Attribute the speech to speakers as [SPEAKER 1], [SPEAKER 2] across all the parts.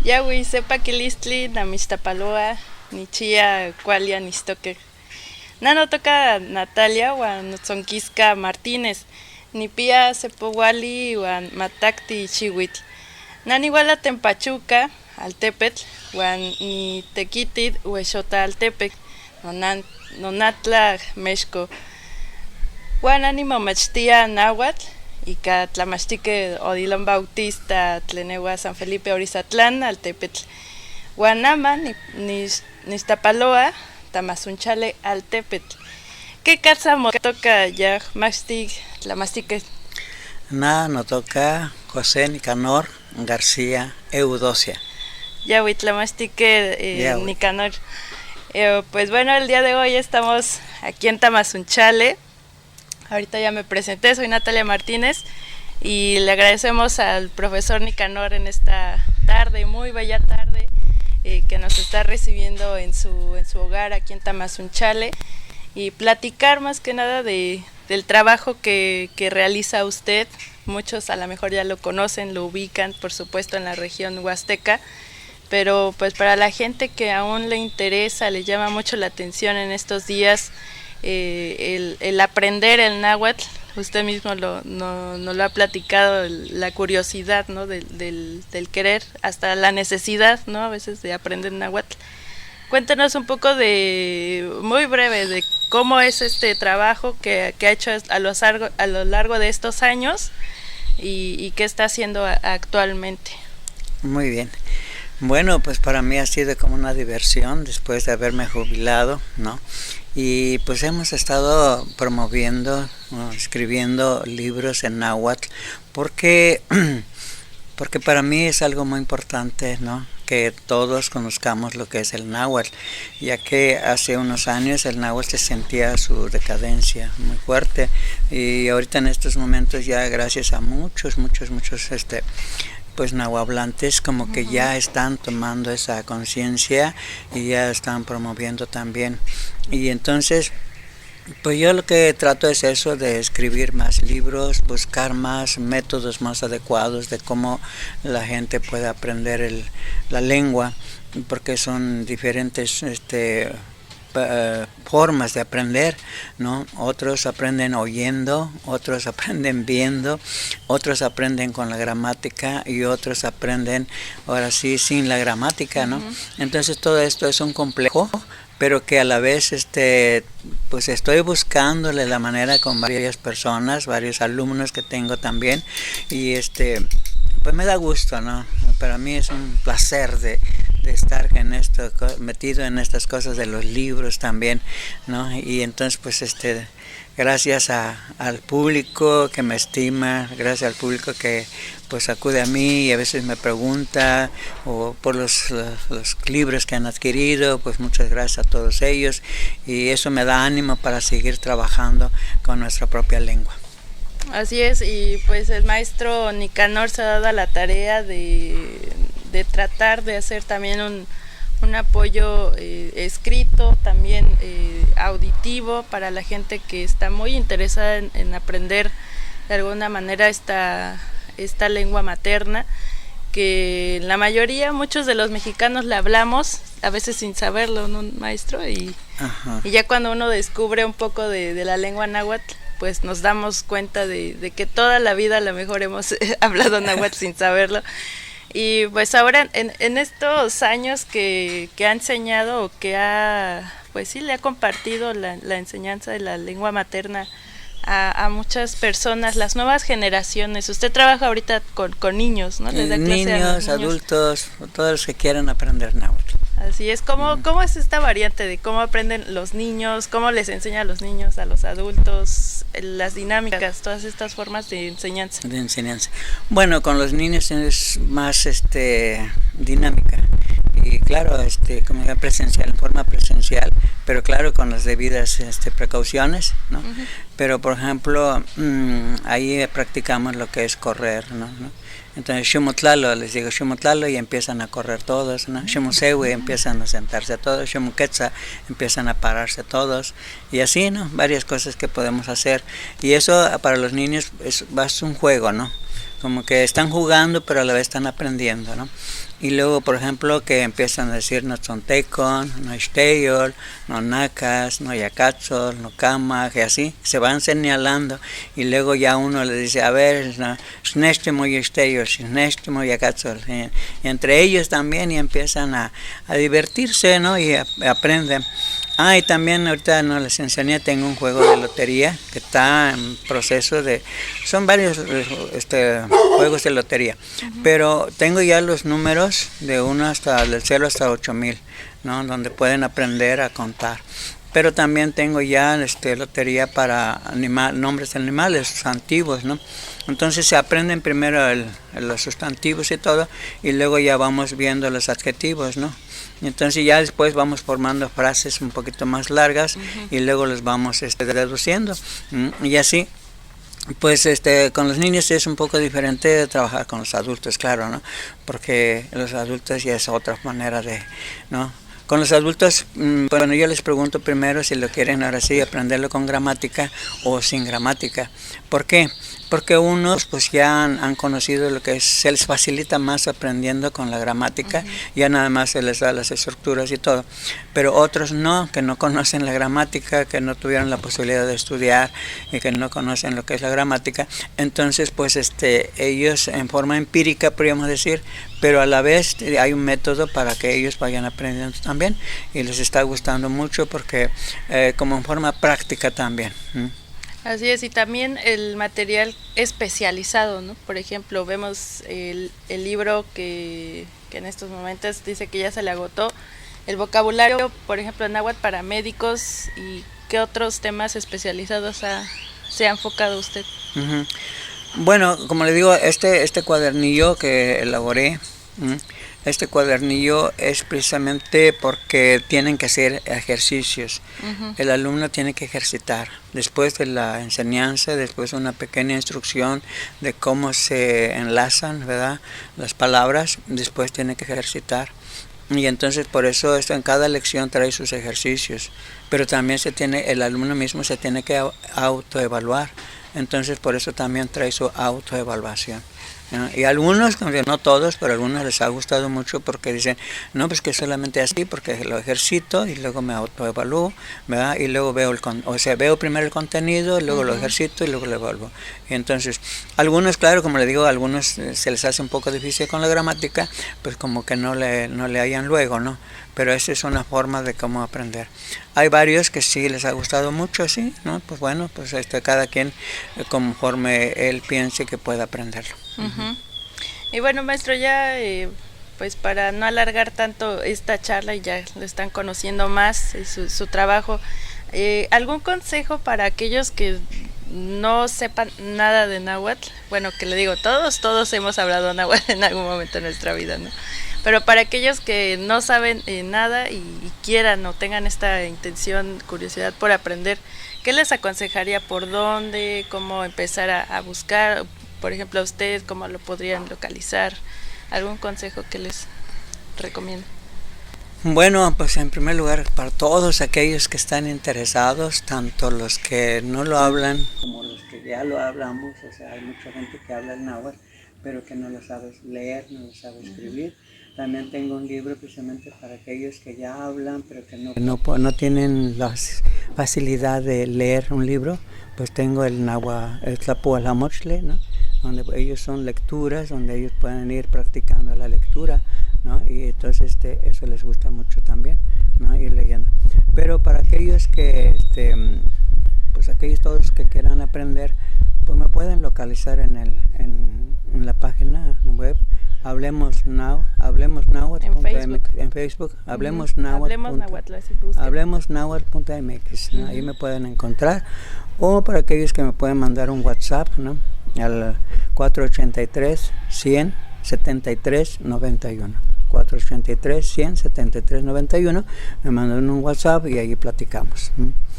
[SPEAKER 1] Yawi sepa kilistli namistapaloa nichia cualia nistoque. Nano toca Natalia wan Zonquisca Martínez. Nipia sepowali wan matakti chihuitl. Nani wala tempachuca altepetl wan ni tequitid huexota altepec. Nonatla Mexco. Wan animo machtia náhuatl. Ica tlamachtique Odilon Bautista tlenewa San Felipe Orizatlán altepetl. Guanama nistapaloa tamazunchale altepetl. ¿Qué casa toca ya mastic tlamastique?
[SPEAKER 2] No toca José Nicanor García Eudocia.
[SPEAKER 1] Ya tlamastique Nicanor. Pues bueno, el día de hoy estamos aquí en Tamazunchale. Ahorita ya me presenté, soy Natalia Martínez y le agradecemos al profesor Nicanor en esta tarde, muy bella tarde, que nos está recibiendo en su hogar aquí en Tamazunchale y platicar más que nada del trabajo que realiza usted. Muchos a lo mejor ya lo conocen, lo ubican, por supuesto, en la región huasteca, pero pues para la gente que aún le interesa, le llama mucho la atención en estos días, el aprender el náhuatl, usted mismo no lo ha platicado, la curiosidad, ¿no? del querer, hasta la necesidad, ¿no? A veces de aprender náhuatl. Cuéntanos un poco muy breve, de cómo es este trabajo que ha hecho a lo largo de estos años y qué está haciendo actualmente.
[SPEAKER 2] Muy bien. Bueno, pues para mí ha sido como una diversión después de haberme jubilado, ¿no? Y pues hemos estado promoviendo, escribiendo libros en náhuatl, porque para mí es algo muy importante, ¿no? Que todos conozcamos lo que es el náhuatl, ya que hace unos años el náhuatl se sentía su decadencia muy fuerte y ahorita en estos momentos ya gracias a muchos pues nahuablantes como que ya están tomando esa conciencia y ya están promoviendo también. Y entonces pues yo lo que trato es eso, de escribir más libros, buscar más métodos más adecuados de cómo la gente puede aprender la lengua, porque son diferentes formas de aprender, ¿no? Otros aprenden oyendo, otros aprenden viendo, otros aprenden con la gramática y otros aprenden ahora sí sin la gramática, ¿no? Entonces todo esto es un complejo, pero que a la vez pues estoy buscándole la manera con varias personas, varios alumnos que tengo también, y pues me da gusto, ¿no? Para mí es un placer de estar en esto, metido en estas cosas de los libros también, ¿no? Y entonces pues gracias al público que me estima, gracias al público que pues acude a mí y a veces me pregunta o por los libros que han adquirido, pues muchas gracias a todos ellos y eso me da ánimo para seguir trabajando con nuestra propia lengua.
[SPEAKER 1] Así es, y pues el maestro Nicanor se ha dado a la tarea de tratar de hacer también un apoyo escrito, también auditivo para la gente que está muy interesada en aprender de alguna manera esta lengua materna, que la mayoría, muchos de los mexicanos la hablamos, a veces sin saberlo, ¿no, maestro? Y ya cuando uno descubre un poco de la lengua náhuatl, pues nos damos cuenta de que toda la vida a lo mejor hemos hablado náhuatl sin saberlo. Y pues ahora en estos años que ha enseñado o que pues sí le ha compartido la enseñanza de la lengua materna a muchas personas, las nuevas generaciones. Usted trabaja ahorita con niños, ¿no?
[SPEAKER 2] Les da clase niños, a los niños, adultos, todos los que quieran aprender náhuatl.
[SPEAKER 1] Así es. ¿Cómo es esta variante de cómo aprenden los niños, cómo les enseña a los niños, a los adultos, las dinámicas, todas estas formas de enseñanza?
[SPEAKER 2] Bueno, con los niños es más dinámica y claro, como ya presencial, en forma presencial, pero claro con las debidas precauciones, ¿no? Pero por ejemplo, ahí practicamos lo que es correr, ¿no? Entonces, Shumutlalo, les digo Shumutlalo y empiezan a correr todos, ¿no? Shumusewi empiezan a sentarse todos, Shumuquetza empiezan a pararse todos, y así, ¿no? Varias cosas que podemos hacer. Y eso para los niños es un juego, ¿no? como que están jugando pero a la vez están aprendiendo, ¿no? Y luego, por ejemplo, que empiezan a decir no tzontekon, no ixteyol, no nacas, no yacatzol, no kamaj, y así, se van señalando, y luego ya uno le dice, a ver, shnestimo ixteyol, shnestimo yacatzol, y entre ellos también, y empiezan a divertirse, ¿no? Y aprenden. Y también ahorita no les enseñé, tengo un juego de lotería que está en proceso son varios juegos de lotería, pero tengo ya los números del 0 hasta 8000, ¿no? Donde pueden aprender a contar. Pero también tengo ya lotería para nombres de animales sustantivos, ¿no? Entonces se aprenden primero los sustantivos y todo, y luego ya vamos viendo los adjetivos, ¿no? Entonces ya después vamos formando frases un poquito más largas y luego los vamos reduciendo, y así. Pues con los niños es un poco diferente de trabajar con los adultos, claro, ¿no? Porque los adultos ya es otra manera ¿no? Con los adultos, bueno, yo les pregunto primero si lo quieren ahora sí aprenderlo con gramática o sin gramática. ¿Por qué? Porque unos pues ya han conocido lo que se les facilita más aprendiendo con la gramática, ya nada más se les da las estructuras y todo, pero otros no, que no conocen la gramática, que no tuvieron la posibilidad de estudiar y que no conocen lo que es la gramática, entonces pues ellos en forma empírica podríamos decir, pero a la vez hay un método para que ellos vayan aprendiendo también y les está gustando mucho porque como en forma práctica también.
[SPEAKER 1] Así es, y también el material especializado, ¿no? Por ejemplo, vemos el libro que en estos momentos dice que ya se le agotó, el vocabulario, por ejemplo, en náhuatl para médicos, y qué otros temas especializados se ha enfocado usted.
[SPEAKER 2] Bueno, como le digo, este cuadernillo que elaboré, este cuadernillo es precisamente porque tienen que hacer ejercicios. El alumno tiene que ejercitar. Después de la enseñanza, después de una pequeña instrucción de cómo se enlazan, ¿verdad?, las palabras, después tiene que ejercitar. Y entonces por eso en cada lección trae sus ejercicios. Pero también el alumno mismo se tiene que autoevaluar. Entonces por eso también trae su autoevaluación. Y algunos, no todos, pero a algunos les ha gustado mucho porque dicen, no, pues que solamente así, porque lo ejercito y luego me autoevalúo, ¿verdad? Y luego veo primero el contenido, luego lo ejercito y luego lo evalúo. Y entonces, algunos, claro, como le digo, a algunos se les hace un poco difícil con la gramática, pues como que no le hallan luego, ¿no? Pero esa es una forma de cómo aprender. Hay varios que sí les ha gustado mucho así, ¿no? Pues bueno, pues cada quien conforme él piense que pueda aprenderlo.
[SPEAKER 1] Y bueno, maestro, ya pues para no alargar tanto esta charla y ya lo están conociendo más, su trabajo, ¿algún consejo para aquellos que no sepan nada de náhuatl? Bueno, que le digo, todos hemos hablado náhuatl en algún momento de nuestra vida, ¿no? Pero para aquellos que no saben nada y quieran o tengan esta intención, curiosidad por aprender, ¿qué les aconsejaría? ¿Por dónde? ¿Cómo empezar a buscar? Por ejemplo, a ustedes, ¿cómo lo podrían localizar? ¿Algún consejo que les recomiendo?
[SPEAKER 2] Bueno, pues en primer lugar, para todos aquellos que están interesados, tanto los que no lo hablan como los que ya lo hablamos, o sea, hay mucha gente que habla el náhuatl, pero que no lo sabe leer, no lo sabe escribir. También tengo un libro precisamente para aquellos que ya hablan, pero que no tienen la facilidad de leer un libro. Pues tengo el Tlapualamochtle, ¿no?, donde ellos son lecturas, donde ellos pueden ir practicando la lectura, ¿no? Y entonces eso les gusta mucho también, ¿no?, ir leyendo. Pero para aquellos que, pues aquellos todos que quieran aprender, pues me pueden localizar en la página web Hablemos Náhuatl en Facebook, Hablemos Náhuatl.mx, ¿no? Ahí me pueden encontrar, o para aquellos que me pueden mandar un WhatsApp, ¿no?, al 483-100-73-91. 483-100-73-91, me mandan un WhatsApp y ahí platicamos.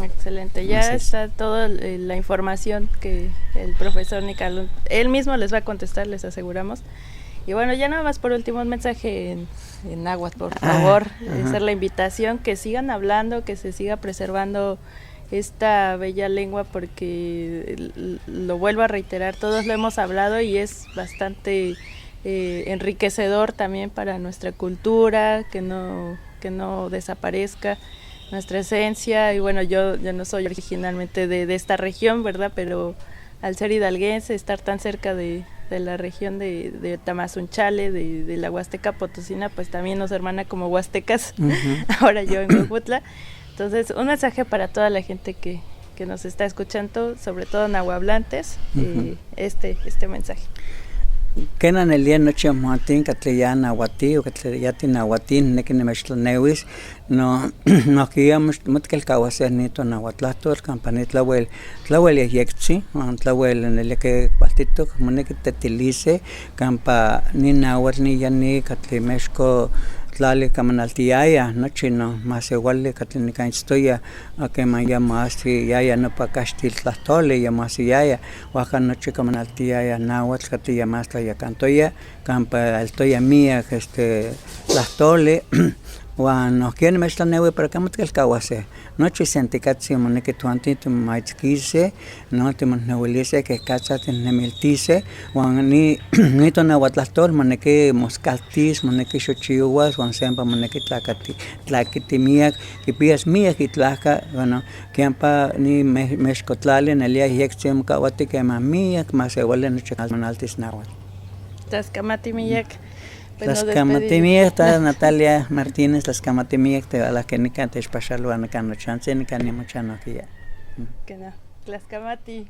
[SPEAKER 1] Excelente, ya está toda la información que el profesor Nicalón, él mismo les va a contestar, les aseguramos. Y bueno, ya nada más por último un mensaje en náhuatl, por favor, hacer la invitación, que sigan hablando, que se siga preservando esta bella lengua, porque lo vuelvo a reiterar, todos lo hemos hablado y es bastante enriquecedor también para nuestra cultura, que no desaparezca nuestra esencia. Y bueno, yo no soy originalmente de esta región, ¿verdad? Pero al ser hidalguense, estar tan cerca de la región de Tamazunchale, de la Huasteca Potosina, pues también nos hermana como huastecas, ahora yo en Huejutla. Entonces, un mensaje para toda la gente que nos está escuchando, sobre todo nahuablantes, este mensaje.
[SPEAKER 2] Kenan el día noche matin katleyan nahuati o katleyatin nahuatin nekin mextlanewis no queríamos mutkel kawase nito nahuatlato el campanit tlawel yexi tlawel en el que pastito como ne que tetilice campa ni nahuatl ni yani katlimexco tlali kamanaltiaya noche no más igual katlinika historia a que man llama así ya no pa castil tlastole llama así ya waja noche kamanaltiaya nahuatl katilla más ya cantoya campa altoya mía tlastole Wan nos quieren mezcla neue para que el kawase noche sentikatsi moneke tuanti tu maitzkise no te monewelise que kachate nemiltise wan ni to nahuatlastol moneke moskaltis moneke xochiuas wan sempa moneke tlakitimiak que pias mía kitlaka bueno kiampa ni mexcotlali en el día yexem kawati que mamiak más igual noche altis nahuatl
[SPEAKER 1] Tascamatimiak.
[SPEAKER 2] Las Camatimiak, Natalia Martínez, las Camatimiak, a la que ni cantes pasarlo a no chance ni mucha no que ya.
[SPEAKER 1] Que no, las Camati.